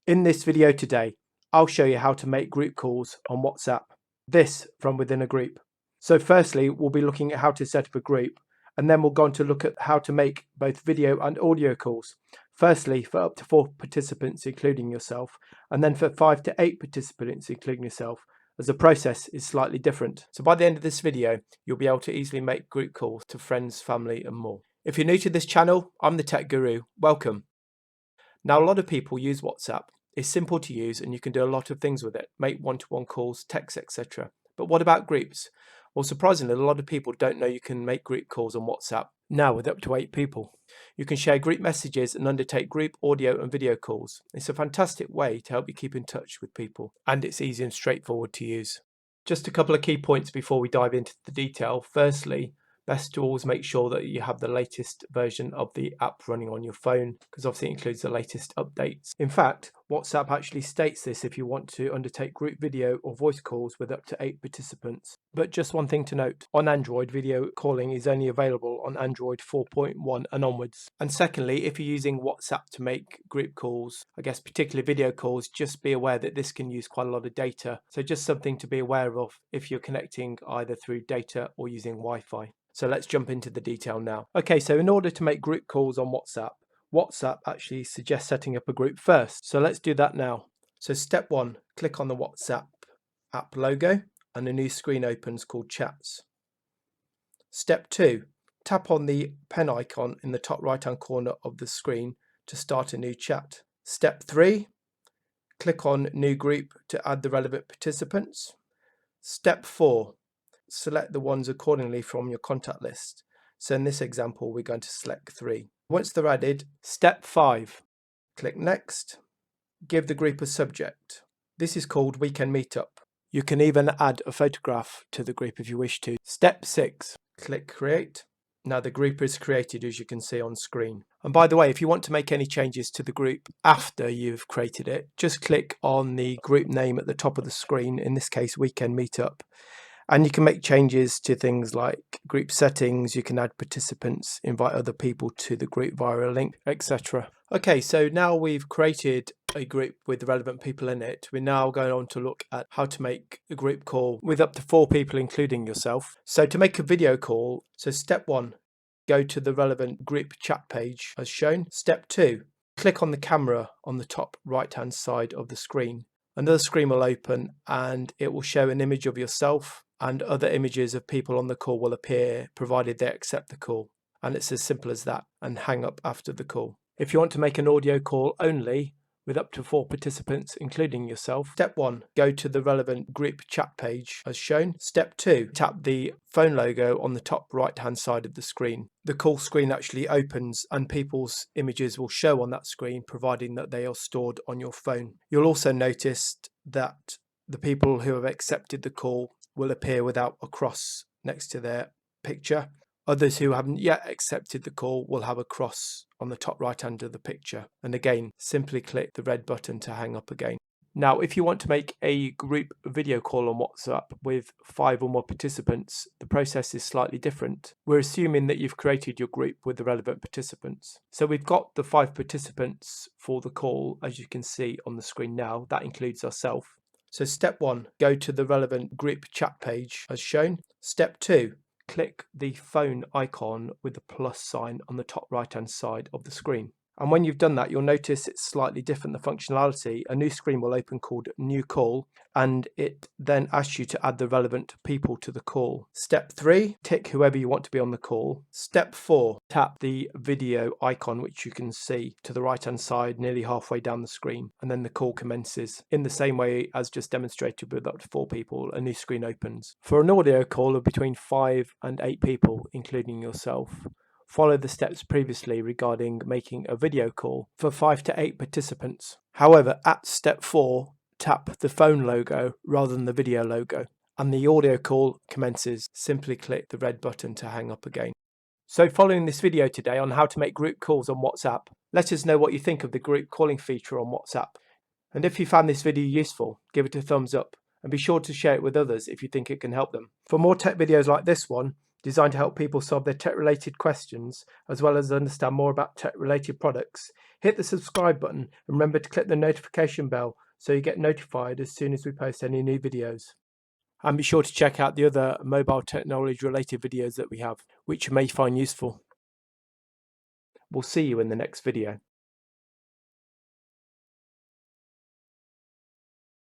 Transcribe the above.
In this video today, I'll show you how to make group calls on WhatsApp. This from within a group. So firstly, we'll be looking at how to set up a group, and then we'll go on to look at how to make both video and audio calls. Firstly, for up to 4 participants, including yourself, and then for 5 to 8 participants, including yourself, as the process is slightly different. So by the end of this video, you'll be able to easily make group calls to friends, family, and more. If you're new to this channel, I'm the Tech Guru. Welcome. Now, a lot of people use WhatsApp. It's simple to use and you can do a lot of things with it, make one-to-one calls, text, etc. But what about groups? Well, surprisingly, a lot of people don't know you can make group calls on WhatsApp now with up to 8 people. You can share group messages and undertake group audio and video calls. It's a fantastic way to help you keep in touch with people, and it's easy and straightforward to use. Just a couple of key points before we dive into the detail. Firstly, best to always make sure that you have the latest version of the app running on your phone, because obviously it includes the latest updates. In fact, WhatsApp actually states this if you want to undertake group video or voice calls with up to 8 participants. But just one thing to note, on Android, video calling is only available on Android 4.1 and onwards. And secondly, if you're using WhatsApp to make group calls, I guess particularly video calls, just be aware that this can use quite a lot of data. So just something to be aware of if you're connecting either through data or using Wi-Fi. So let's jump into the detail now. Okay, so in order to make group calls on WhatsApp, WhatsApp actually suggests setting up a group first. So let's do that now. So step 1, click on the WhatsApp app logo and a new screen opens called Chats. Step 2, tap on the pen icon in the top right hand corner of the screen to start a new chat. Step 3, click on New Group to add the relevant participants. Step 4, select the ones accordingly from your contact list. So in this example, we're going to select 3. Once they're added, step 5, click Next. Give the group a subject. This is called Weekend Meetup. You can even add a photograph to the group if you wish to. Step 6, click Create. Now the group is created, as you can see on screen. And by the way, if you want to make any changes to the group after you've created it, just click on the group name at the top of the screen, in this case Weekend Meetup. And you can make changes to things like group settings, you can add participants, invite other people to the group via a link, etc. Okay, so now we've created a group with the relevant people in it. We're now going on to look at how to make a group call with up to 4 people, including yourself. So to make a video call, so step 1, go to the relevant group chat page as shown. Step 2, click on the camera on the top right-hand side of the screen. Another screen will open and it will show an image of yourself, and other images of people on the call will appear provided they accept the call. And it's as simple as that, and hang up after the call. If you want to make an audio call only with up to 4 participants, including yourself, step 1, go to the relevant group chat page as shown. Step 2, tap the phone logo on the top right hand side of the screen. The call screen actually opens and people's images will show on that screen, providing that they are stored on your phone. You'll also notice that the people who have accepted the call will appear without a cross next to their picture. Others who haven't yet accepted the call will have a cross on the top right hand of the picture. And again, simply click the red button to hang up again. Now, if you want to make a group video call on WhatsApp with 5 or more participants, the process is slightly different. We're assuming that you've created your group with the relevant participants. So we've got the 5 participants for the call, as you can see on the screen now. That includes ourselves. So step 1, go to the relevant group chat page as shown. Step 2, click the phone icon with the plus sign on the top right hand side of the screen. And when you've done that, you'll notice it's slightly different, the functionality. A new screen will open called New Call, and it then asks you to add the relevant people to the call. Step 3, tick whoever you want to be on the call. Step 4, tap the video icon, which you can see to the right hand side, nearly halfway down the screen, and then the call commences. In the same way as just demonstrated with up to 4 people, a new screen opens. For an audio call of between 5 and 8 people, including yourself, follow the steps previously regarding making a video call for 5 to 8 participants. However, at step 4, tap the phone logo rather than the video logo, and the audio call commences. Simply click the red button to hang up again. So following this video today on how to make group calls on WhatsApp, let us know what you think of the group calling feature on WhatsApp. And if you found this video useful, give it a thumbs up and be sure to share it with others if you think it can help them. For more tech videos like this one, designed to help people solve their tech-related questions, as well as understand more about tech-related products. Hit the subscribe button and remember to click the notification bell so you get notified as soon as we post any new videos. And be sure to check out the other mobile technology-related videos that we have, which you may find useful. We'll see you in the next video.